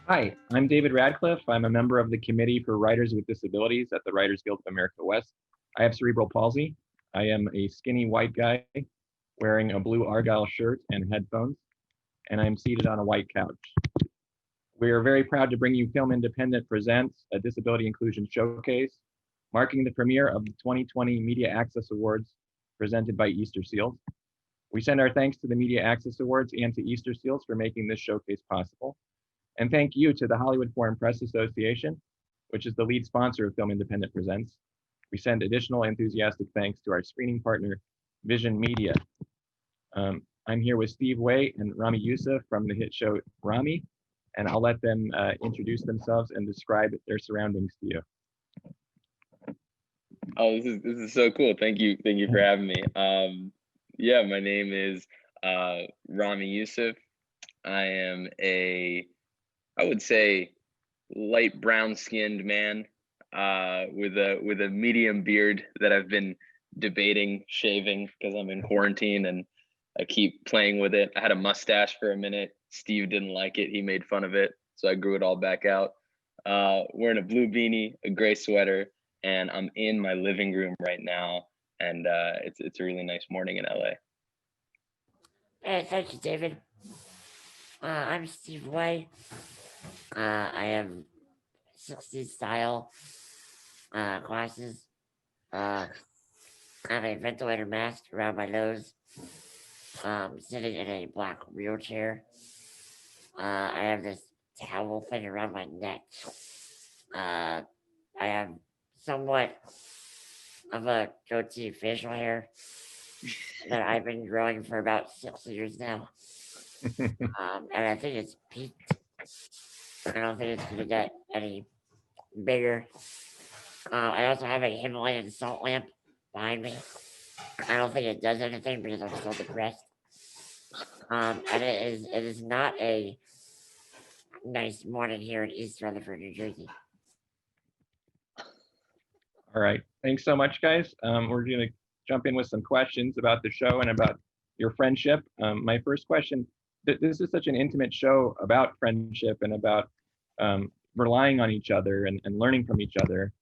Hi, I'm David Radcliff. I'm a member of the Committee for Writers with Disabilities at the Writers Guild of America West. I have cerebral palsy. I am a skinny white guy wearing a blue Argyle shirt and headphones, and I'm seated on a white couch. We are very proud to bring you Film Independent Presents, a disability inclusion showcase, marking the premiere of the 2020 Media Access Awards presented by Easterseals. We send our thanks to the Media Access Awards and to Easterseals for making this showcase possible. And thank you to the Hollywood Foreign Press Association, which is the lead sponsor of Film Independent Presents. We send additional enthusiastic thanks to our screening partner, Vision Media. I'm here with Steve Way and Ramy Youssef from the hit show Ramy, and I'll let them introduce themselves and describe their surroundings to you. Oh, this is so cool. Thank you for having me. Yeah, my name is Ramy Youssef. I am I would say, light brown-skinned man with a medium beard that I've been debating shaving because I'm in quarantine and I keep playing with it. I had a mustache for a minute. Steve didn't like it. He made fun of it, so I grew it all back out. Wearing a blue beanie, a gray sweater, and I'm in my living room right now. And it's a really nice morning in LA. Hey, thank you, David. I'm Steve Way. I have 60s style glasses. I have a ventilator mask around my nose. Sitting in a black wheelchair. I have this towel thing around my neck. I have somewhat of a goatee facial hair that I've been growing for about 6 years now. And I think it's peaked. I don't think it's going to get any bigger. I also have a Himalayan salt lamp behind me. I don't think it does anything because I'm still depressed. And it is not a nice morning here in East Rutherford, New Jersey. All right, thanks so much, guys. We're going to jump in with some questions about the show and about your friendship. My first question, this is such an intimate show about friendship and about relying on each other and learning from each other.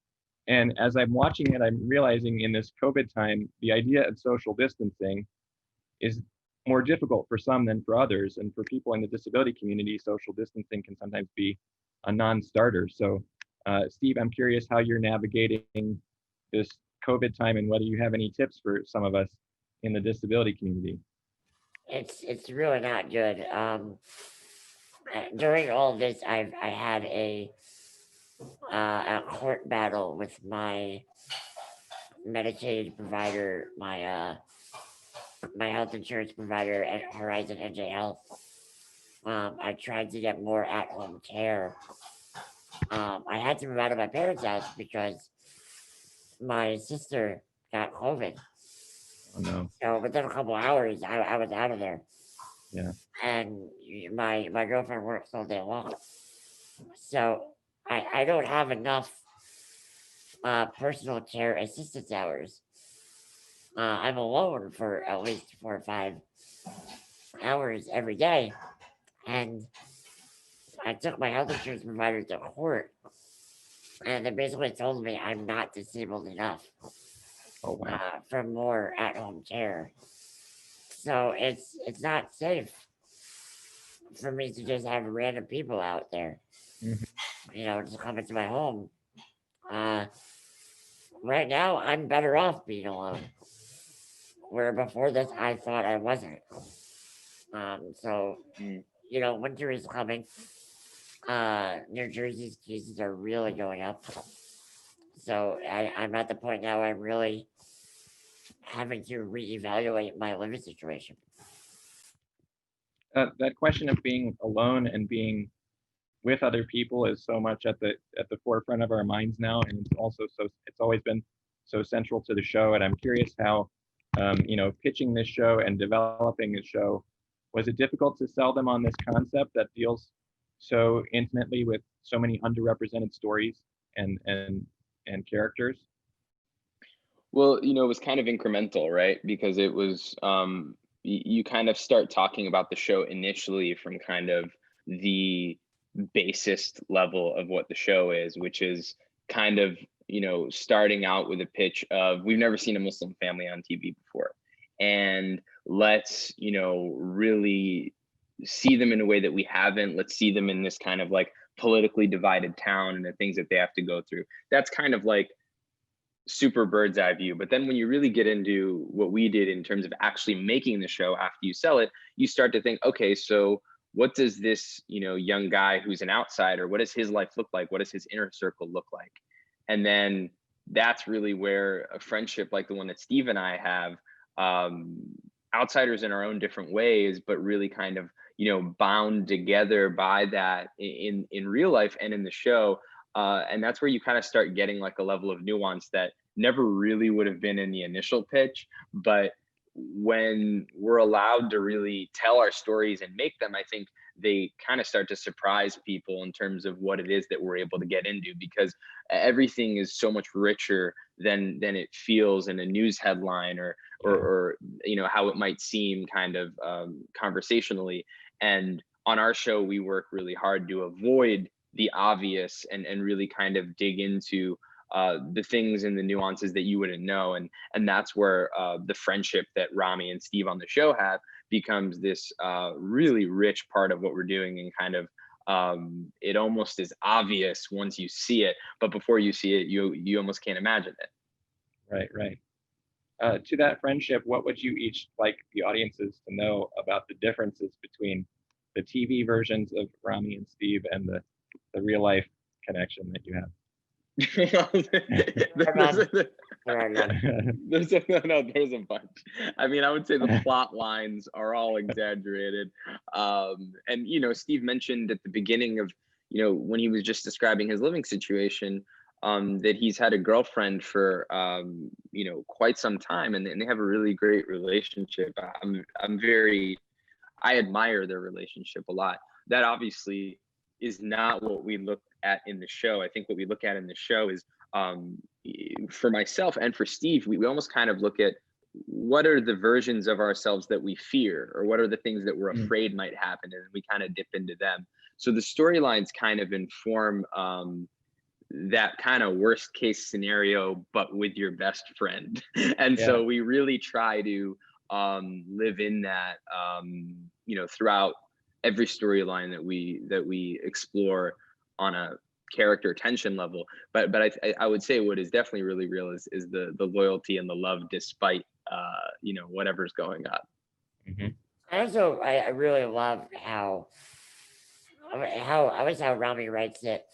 And as I'm watching it, I'm realizing in this COVID time, the idea of social distancing is more difficult for some than for others. And for people in the disability community, social distancing can sometimes be a non-starter. So Steve, I'm curious how you're navigating this COVID time and whether you have any tips for some of us in the disability community. It's really not good. During all this, I had a court battle with my Medicaid provider, my health insurance provider at Horizon NJ Health. I tried to get more at-home care. I had to move out of my parents' house because my sister got COVID. Oh no. So within a couple hours, I was out of there. Yeah. And my girlfriend works all day long. So I don't have enough personal care assistance hours. I'm alone for at least 4 or 5 hours every day. And I took my health insurance provider to court. And they basically told me I'm not disabled enough for more at-home care. So it's not safe for me to just have random people out there, just come into my home. Right now, I'm better off being alone. Where before this, I thought I wasn't. Winter is coming. New Jersey's cases are really going up. So I'm at the point now where I'm really having to reevaluate my living situation. That question of being alone and being with other people is so much at the forefront of our minds now, and it's always been so central to the show. And I'm curious how, pitching this show and developing this show, was it difficult to sell them on this concept that deals so intimately with so many underrepresented stories and characters? Well, it was kind of incremental, right? Because it was you kind of start talking about the show initially from kind of the basest level of what the show is, which is kind of, starting out with a pitch of, we've never seen a Muslim family on TV before. And let's, really see them in a way that we haven't. Let's see them in this kind of like politically divided town and the things that they have to go through. That's kind of like super bird's eye view. But then when you really get into what we did in terms of actually making the show after you sell it, you start to think, okay, so what does this, young guy who's an outsider, what does his life look like? What does his inner circle look like? And then that's really where a friendship like the one that Steve and I have, outsiders in our own different ways, but really kind of, bound together by that in real life and in the show. And that's where you kind of start getting like a level of nuance that never really would have been in the initial pitch. But when we're allowed to really tell our stories and make them, I think they kind of start to surprise people in terms of what it is that we're able to get into, because everything is so much richer than it feels in a news headline or how it might seem kind of conversationally. And on our show, we work really hard to avoid the obvious and really kind of dig into the things and the nuances that you wouldn't know. And that's where the friendship that Ramy and Steve on the show have becomes this really rich part of what we're doing, and kind of it almost is obvious once you see it, but before you see it, you almost can't imagine it. Right. To that friendship, what would you each like the audiences to know about the differences between the TV versions of Ramy and Steve and the real life connection that you have? There's a bunch. I mean, I would say the plot lines are all exaggerated. And Steve mentioned at the beginning of, when he was just describing his living situation, that he's had a girlfriend for quite some time, and they have a really great relationship. I admire their relationship a lot. That obviously is not what we look at in the show. I think what we look at in the show is, for myself and for Steve, we almost kind of look at what are the versions of ourselves that we fear, or what are the things that we're afraid might happen, and we kind of dip into them. So the storylines kind of inform that kind of worst case scenario, but with your best friend. And so we really try to live in that, throughout every storyline that we explore on a character tension level. But I would say what is definitely really real is the loyalty and the love despite whatever's going on. Mm-hmm. I really love how Ramy writes it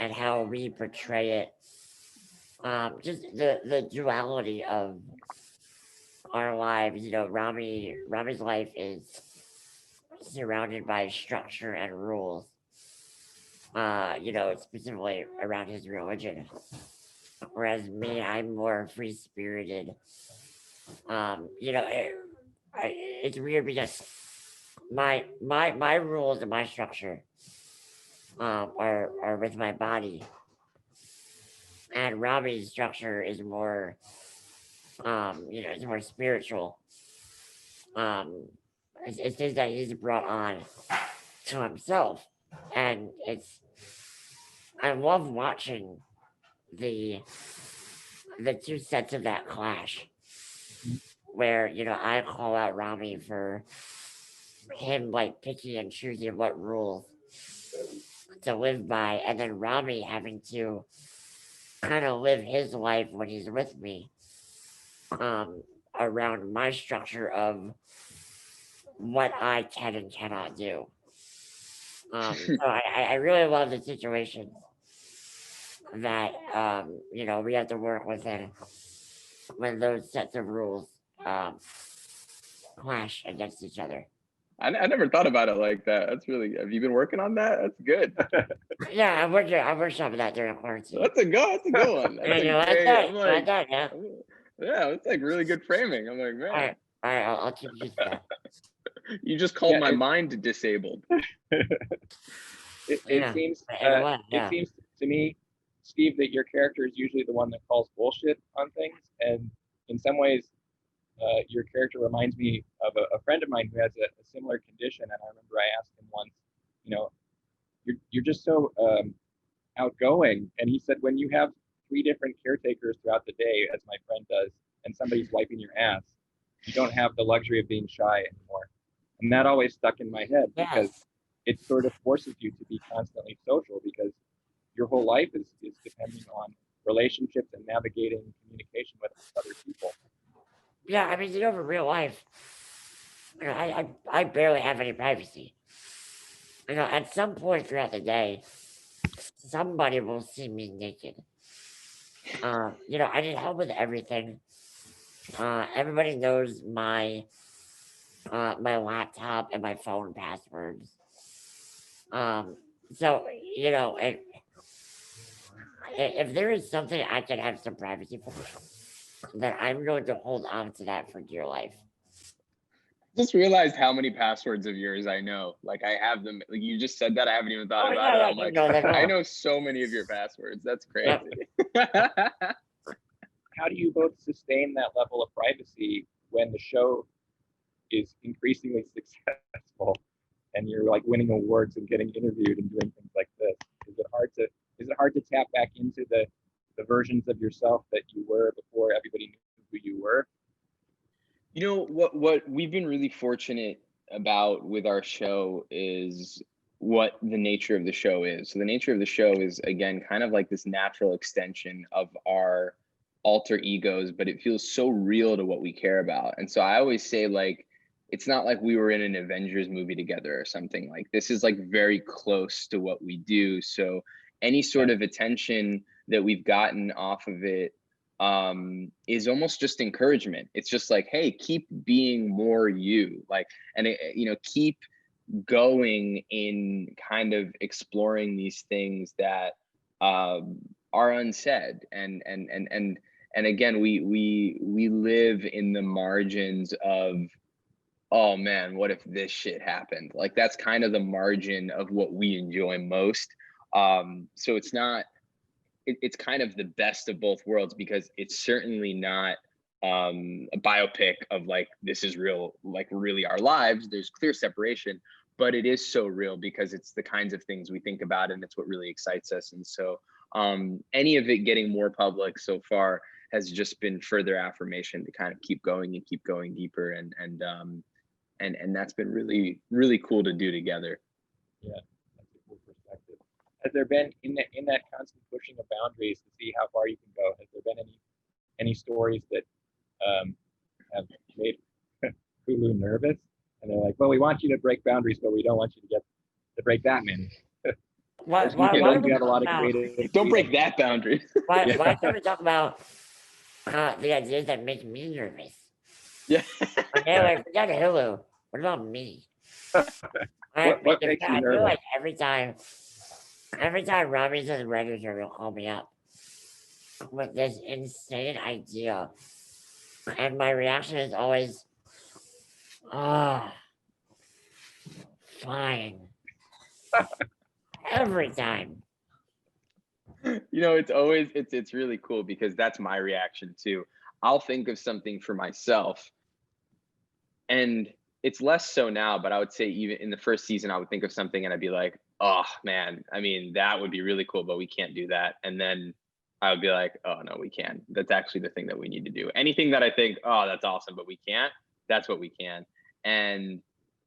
and how we portray it. Just the duality of our lives. Ramy's life is surrounded by structure and rules. Specifically around his religion. Whereas me, I'm more free spirited. It's weird because my rules and my structure are with my body, and Ramy's structure is more it's more spiritual. It's things that he's brought on to himself, and I love watching the two sets of that clash, where I call out Ramy for him like picking and choosing what rules to live by, and then Ramy having to kind of live his life when he's with me around my structure of what I can and cannot do. So I really love the situation that we have to work within when those sets of rules clash against each other. I never thought about it like that. That's really. Have you been working on that? That's good. Yeah, I workshop that during quarantine. That's a good one. Yeah, it's like really good framing. I'm like, man. All right, I'll keep using that. You just called my mind disabled. It seems to me, Steve, that your character is usually the one that calls bullshit on things, and in some ways, your character reminds me of a friend of mine who has a similar condition. And I remember I asked him once, you're just so outgoing. And he said, when you have 3 different caretakers throughout the day, as my friend does, and somebody's wiping your ass, you don't have the luxury of being shy anymore. And that always stuck in my head because Yes. it sort of forces you to be constantly social because your whole life is depending on relationships and navigating communication with other people. Yeah, I mean, in real life, I barely have any privacy. At some point throughout the day, somebody will see me naked. I need help with everything. Everybody knows my laptop and my phone passwords. So if there is something I can have some privacy for, then I'm going to hold on to that for dear life. Just realized how many passwords of yours I know. Like I have them. Like you just said that, I haven't even thought about it. I'm like, I know so many of your passwords. That's crazy. Yep. How do you both sustain that level of privacy when the show is increasingly successful and you're like winning awards and getting interviewed and doing things like this? Is it hard to tap back into the versions of yourself that you were before everybody knew who you were? You know what we've been really fortunate about with our show is what the nature of the show is. So the nature of the show is, again, kind of like this natural extension of our alter egos, but it feels so real to what we care about. And so I always say, like, it's not like we were in an Avengers movie together or something. Like this is like very close to what we do. So any sort of attention that we've gotten off of it is almost just encouragement. It's just like, hey, keep being more you, like, and keep going in kind of exploring these things that are unsaid. And again, we live in the margins of, oh man, what if this shit happened? Like that's kind of the margin of what we enjoy most. So it's not, it's kind of the best of both worlds because it's certainly not a biopic of like, this is real, like really our lives. There's clear separation, but it is so real because it's the kinds of things we think about and it's what really excites us. And so any of it getting more public so far has just been further affirmation to kind of keep going and keep going deeper. And that's been really, really cool to do together. Yeah, that's a cool perspective. Has there been in that constant pushing of boundaries to see how far you can go? Has there been any stories that have made Hulu nervous? And they're like, well, we want you to break boundaries, but we don't want you to break that many. Why you have a lot of creative. Don't break that boundary. Why can't we talk about the ideas that make me nervous? Yeah. Okay, like, forget Hulu. What about me? What makes you I nervous? feel like every time Ramys and the writers will call me up with this insane idea, and my reaction is always, fine. Every time. It's really cool because that's my reaction too. I'll think of something for myself, and it's less so now, but I would say even in the first season, I would think of something and I'd be like, oh man, I mean, that would be really cool, but we can't do that. And then I would be like, oh no, we can. That's actually the thing that we need to do. Anything that I think, oh, that's awesome, but we can't, that's what we can. And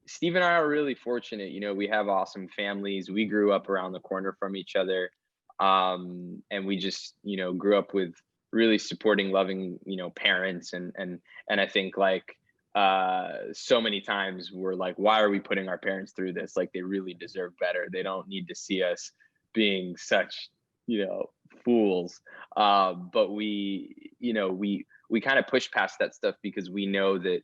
Steve and I are really fortunate. We have awesome families. We grew up around the corner from each other. And we just, grew up with really supporting, loving, parents. And I think like, so many times we're like, why are we putting our parents through this? Like they really deserve better. They don't need to see us being such, fools. But we kind of push past that stuff because we know that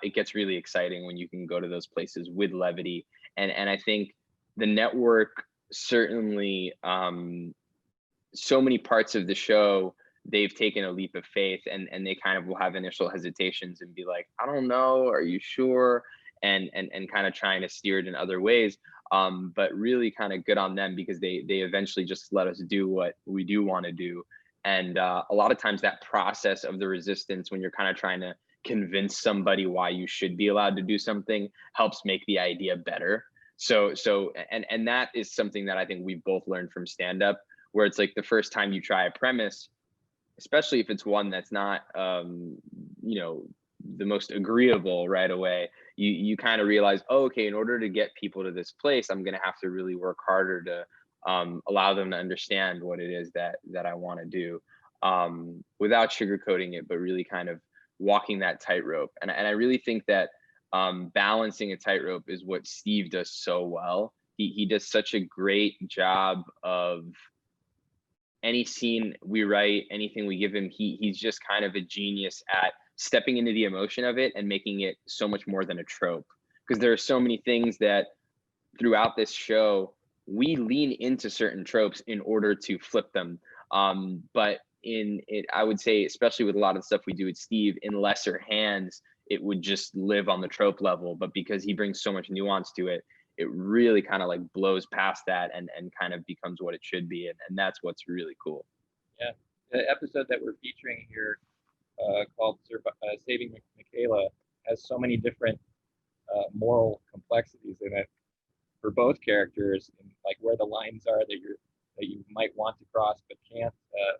it gets really exciting when you can go to those places with levity. And I think the network certainly, so many parts of the show, they've taken a leap of faith and they kind of will have initial hesitations and be like, I don't know, are you sure? And kind of trying to steer it in other ways. But really kind of good on them because they eventually just let us do what we do want to do. And a lot of times that process of the resistance, when you're kind of trying to convince somebody why you should be allowed to do something, helps make the idea better. And that is something that I think we've both learned from stand up, where it's like the first time you try a premise, especially if it's one that's not the most agreeable right away, you kind of realize, oh, okay, in order to get people to this place, I'm going to have to really work harder to allow them to understand what it is that I want to do, without sugarcoating it, but really kind of walking that tightrope. And I really think that balancing a tightrope is what Steve does so well. He does such a great job of any scene we write, anything we give him, he's just kind of a genius at stepping into the emotion of it and making it so much more than a trope. Because there are so many things that throughout this show, we lean into certain tropes in order to flip them. But in it, I would say, especially with a lot of the stuff we do with Steve, in lesser hands, it would just live on the trope level. But because he brings so much nuance to it, it really kind of like blows past that and kind of becomes what it should be. And that's what's really cool. Yeah. The episode that we're featuring here, called Saving Michaela, has so many different moral complexities in it for both characters, and like where the lines are that you might want to cross but can't,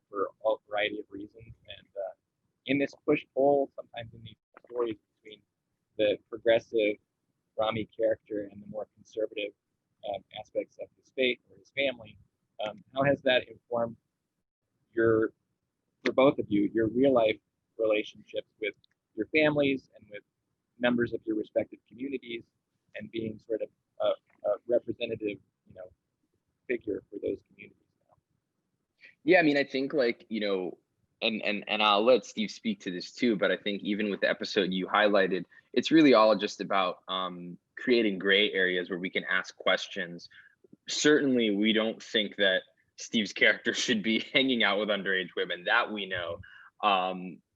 for a variety of reasons. And in this push-pull, sometimes in these stories between the progressive Ramy character and the more conservative aspects of his faith or his family, how has that informed for both of you, your real life relationships with your families and with members of your respective communities, and being sort of a representative, figure for those communities now? Yeah, I mean, I think like, and I'll let Steve speak to this too, but I think even with the episode you highlighted, it's really all just about creating gray areas where we can ask questions. Certainly, we don't think that Steve's character should be hanging out with underage women, that we know.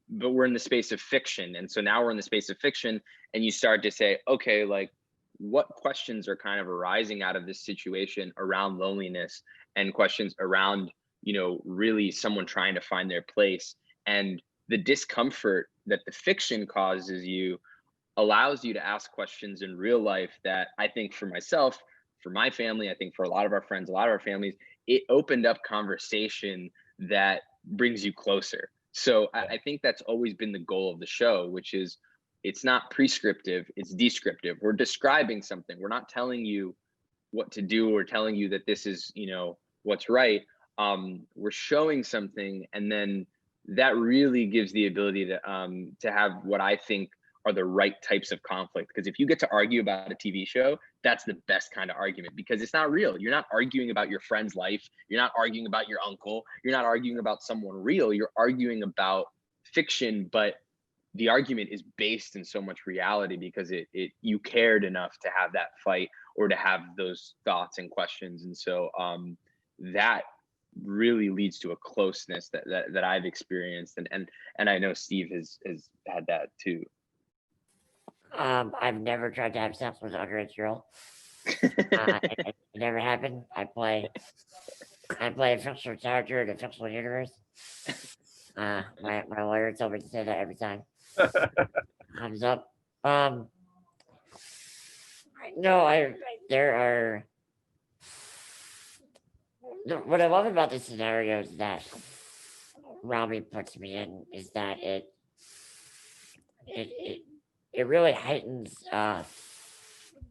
But we're in the space of fiction. And so now we're in the space of fiction, and you start to say, okay, like, what questions are kind of arising out of this situation around loneliness, and questions around, really someone trying to find their place. And the discomfort that the fiction causes you allows you to ask questions in real life that I think for myself, for my family, I think for a lot of our friends, a lot of our families, it opened up conversation that brings you closer. So I think that's always been the goal of the show, which is it's not prescriptive, it's descriptive. We're describing something. We're not telling you what to do or telling you that this is, what's right. We're showing something, and then that really gives the ability to have what I think are the right types of conflict. Because if you get to argue about a TV show, that's the best kind of argument, because it's not real. You're not arguing about your friend's life. You're not arguing about your uncle. You're not arguing about someone real. You're arguing about fiction, but the argument is based in so much reality because you cared enough to have that fight or to have those thoughts and questions. And so that really leads to a closeness that I've experienced, and I know Steve has had that too. I've never tried to have sex with an underage girl. It never happened. I play a fictional character in a fictional universe. My lawyer told me to say that every time comes up. No, there are. What I love about the scenarios that Ramy puts me in is that it really heightens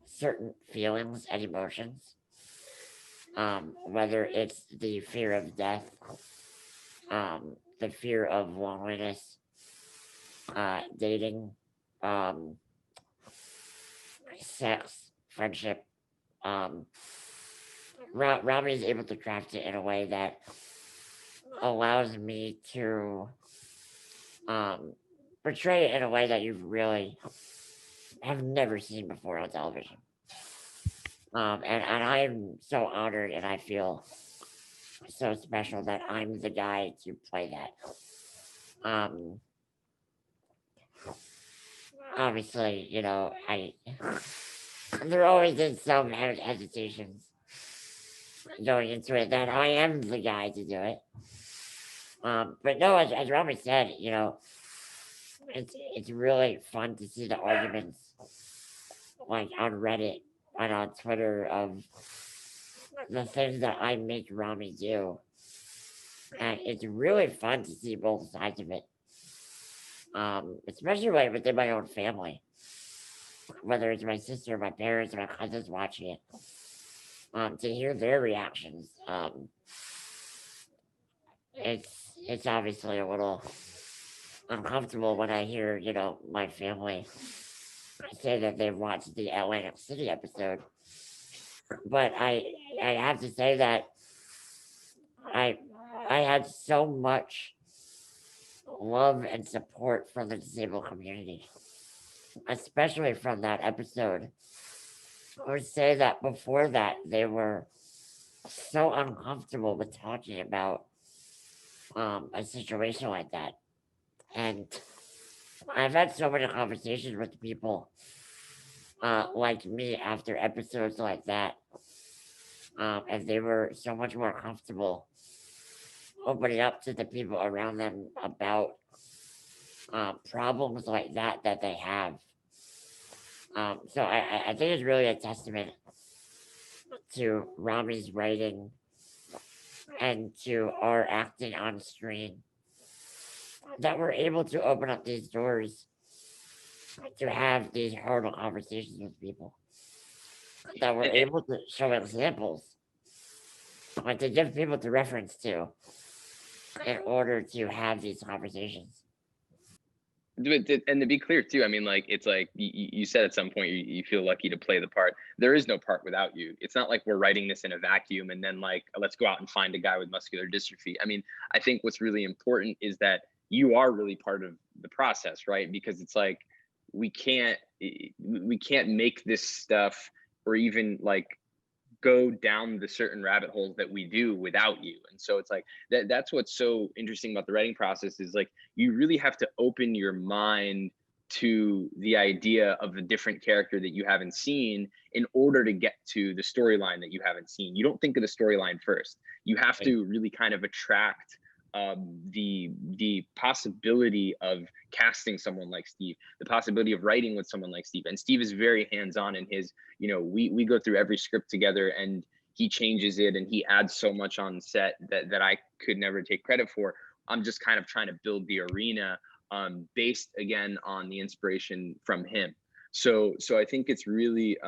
certain feelings and emotions, whether it's the fear of death, the fear of loneliness, dating, sex, friendship. Ramy is able to craft it in a way that allows me to portray it in a way that you really have never seen before on television. And I'm so honored, and I feel so special that I'm the guy to play that. Obviously, there always is some hesitations going into it that I am the guy to do it. But no, as Ramy said, it's really fun to see the arguments like on Reddit and on Twitter of the things that I make Ramy do. And it's really fun to see both sides of it. Especially within my own family. Whether it's my sister, my parents, or my cousins watching it. To hear their reactions. It's obviously a little uncomfortable when I hear, my family say that they've watched the Atlantic City episode. But I have to say that I I had so much love and support from the disabled community, especially from that episode. I would say that before that they were so uncomfortable with talking about a situation like that. And I've had so many conversations with people like me after episodes like that. And they were so much more comfortable opening up to the people around them about problems like that they have. So I think it's really a testament to Ramy's writing and to our acting on screen that we're able to open up these doors to have these horrible conversations with people. That we're able to show examples, like to give people to reference to in order to have these conversations. And to be clear too, I mean, like, it's like you said at some point you feel lucky to play the part. There is no part without you. It's not like we're writing this in a vacuum and then like, let's go out and find a guy with muscular dystrophy. I mean, I think what's really important is that you are really part of the process, right? Because it's like we can't make this stuff or even like go down the certain rabbit holes that we do without you. And so it's like that's what's so interesting about the writing process is like you really have to open your mind to the idea of a different character that you haven't seen in order to get to the storyline that you haven't seen. You don't think of the storyline first. You have to really kind of attract the possibility of casting someone like Steve, the possibility of writing with someone like Steve. And Steve is very hands-on in his, we go through every script together and he changes it and he adds so much on set that I could never take credit for. I'm just kind of trying to build the arena based again on the inspiration from him. So I think it's really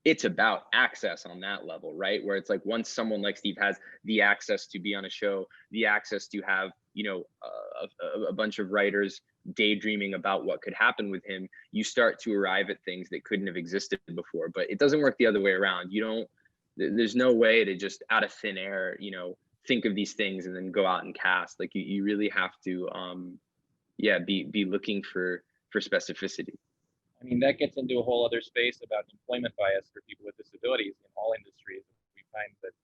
it's about access on that level, right? Where it's like once someone like Steve has the access to be on a show, the access to have, a bunch of writers daydreaming about what could happen with him, you start to arrive at things that couldn't have existed before. But it doesn't work the other way around. There's no way to just out of thin air, think of these things and then go out and cast. Like you really have to, be looking for specificity. I mean, that gets into a whole other space about employment bias for people with disabilities in all industries. We find that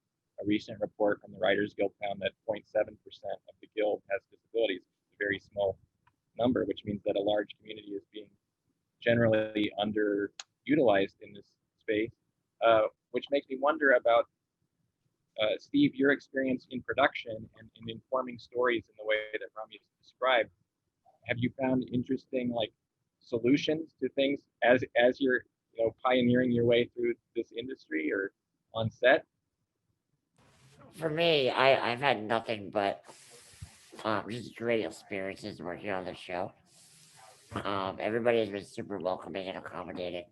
a recent report from the Writers Guild found that 0.7% of the guild has disabilities, which is a very small number, which means that a large community is being generally underutilized in this space, which makes me wonder about, Steve, your experience in production and in informing stories in the way that Ramy described. Have you found interesting solutions to things as you're pioneering your way through this industry or on set? For me, I've had nothing but just great experiences working on the show. Everybody has been super welcoming and accommodating,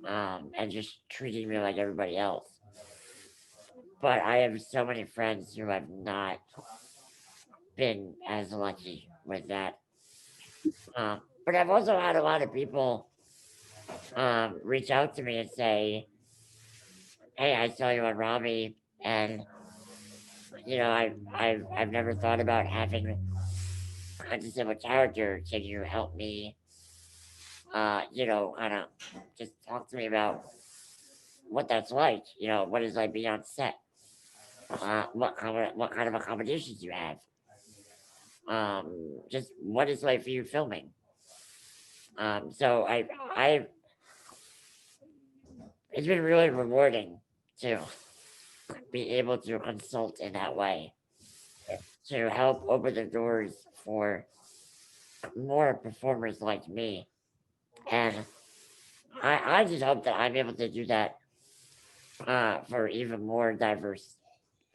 and just treating me like everybody else. But I have so many friends who have not been as lucky with that. But I've also had a lot of people reach out to me and say, "Hey, I saw you on Ramy, and I've never thought about having a disabled character. Can you help me? Kind of just talk to me about what that's like. What it's like being on set. What kind of accommodations you have. Just what it's like for you filming." So it's been really rewarding to be able to consult in that way, to help open the doors for more performers like me. And I just hope that I'm able to do that for even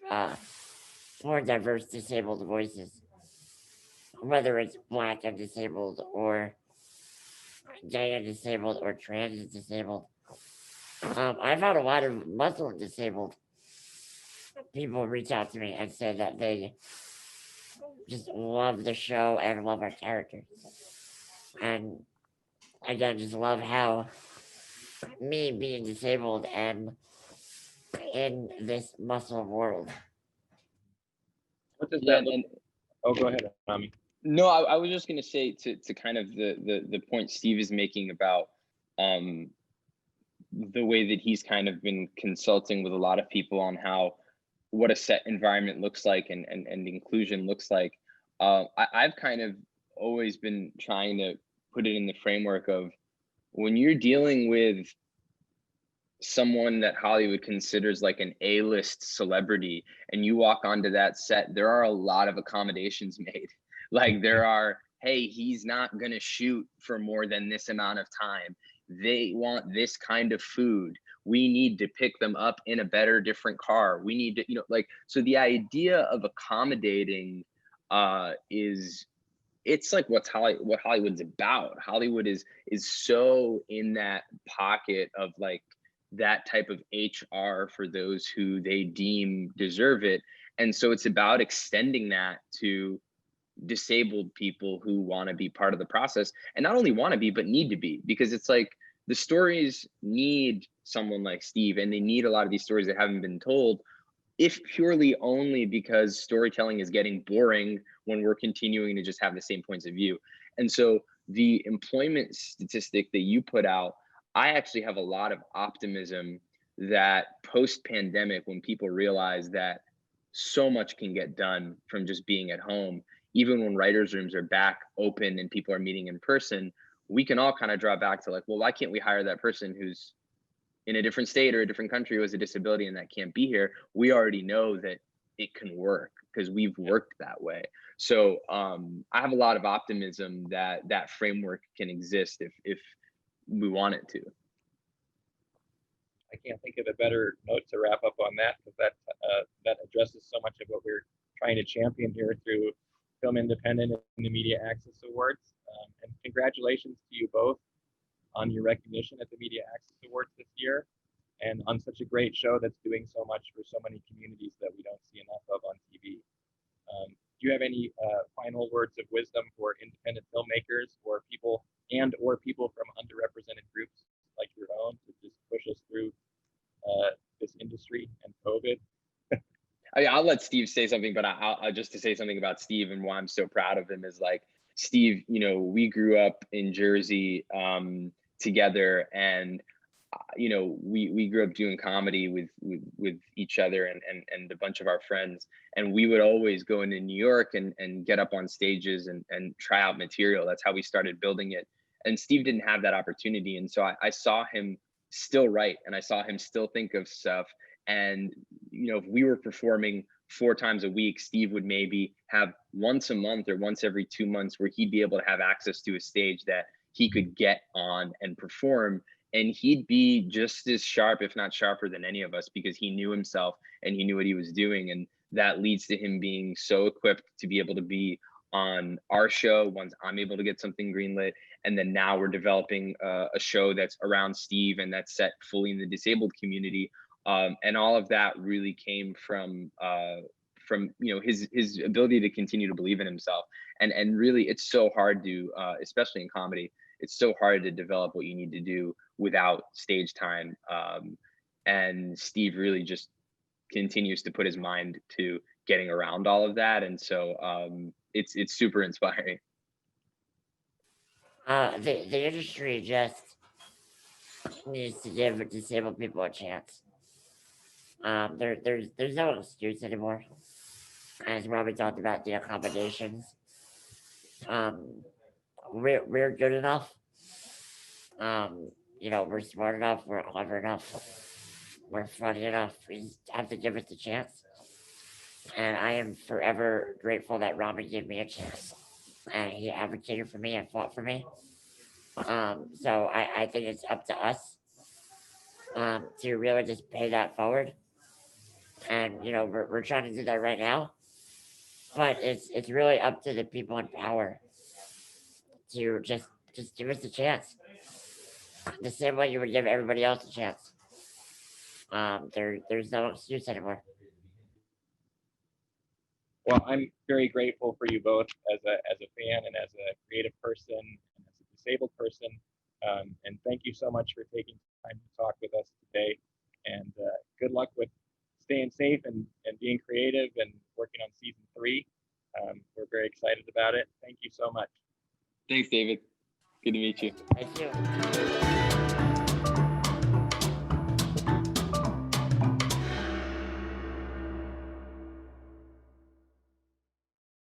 uh, more diverse disabled voices, whether it's black and disabled or gay and disabled or trans and disabled. I've had a lot of Muslim disabled people reach out to me and say that they just love the show and love our characters. And again, just love how me being disabled am in this Muslim world. What does Yeah, that look? Oh, go ahead, Ramy. No, I was just gonna say to kind of the point Steve is making about the way that he's kind of been consulting with a lot of people on how what a set environment looks like and inclusion looks like. I've kind of always been trying to put it in the framework of when you're dealing with someone that Hollywood considers like an A-list celebrity and you walk onto that set, there are a lot of accommodations made. Like there are, hey, he's not going to shoot for more than this amount of time. They want this kind of food. We need to pick them up in a better, different car. We need to, like, so the idea of accommodating is it's like what Hollywood's about. Hollywood is so in that pocket of like that type of HR for those who they deem deserve it. And so it's about extending that to disabled people who want to be part of the process and not only want to be, but need to be, because it's like the stories need someone like Steve and they need a lot of these stories that haven't been told, if purely only because storytelling is getting boring when we're continuing to just have the same points of view. And so the employment statistic that you put out, I actually have a lot of optimism that post-pandemic, when people realize that so much can get done from just being at home, even when writers' rooms are back open and people are meeting in person, we can all kind of draw back to like, well, why can't we hire that person who's in a different state or a different country who has a disability and that can't be here? We already know that it can work because we've worked that way. So I have a lot of optimism that that framework can exist if we want it to. I can't think of a better note to wrap up on that, because that addresses so much of what we're trying to champion here through Film Independent and the Media Access Awards. And congratulations to you both on your recognition at the Media Access Awards this year, and on such a great show that's doing so much for so many communities that we don't see enough of on TV. Do you have any final words of wisdom for independent filmmakers or people from underrepresented groups like your own to just push us through this industry and COVID? I'll let Steve say something, but I'll just to say something about Steve and why I'm so proud of him is like, Steve, we grew up in Jersey together, and we grew up doing comedy with each other and a bunch of our friends, and we would always go into New York and get up on stages and try out material. That's how we started building it. And Steve didn't have that opportunity, and so I saw him still write, and I saw him still think of stuff. And if we were performing 4 times a week, Steve would maybe have once a month or once every 2 months where he'd be able to have access to a stage that he could get on and perform. And he'd be just as sharp, if not sharper than any of us, because he knew himself and he knew what he was doing. And that leads to him being so equipped to be able to be on our show once I'm able to get something greenlit. And then now we're developing a show that's around Steve and that's set fully in the disabled community. And all of that really came from his ability to continue to believe in himself. And really, it's so hard to, especially in comedy, it's so hard to develop what you need to do without stage time. And Steve really just continues to put his mind to getting around all of that. And so it's super inspiring. The industry just needs to give disabled people a chance. There's no excuse anymore. As Robbie talked about the accommodations. We're good enough. We're smart enough, we're clever enough, we're funny enough. We just have to give it the chance. And I am forever grateful that Ramy gave me a chance. And he advocated for me and fought for me. So I think it's up to us to really just pay that forward. And we're trying to do that right now. But it's really up to the people in power to just give us a chance. The same way you would give everybody else a chance. There's no excuse anymore. Well, I'm very grateful for you both as a fan and as a creative person and as a disabled person. And thank you so much for taking time to talk with us today. And good luck with staying safe and being creative and working on season 3. We're very excited about it. Thank you so much. Thanks, David. Good to meet you. Thank you.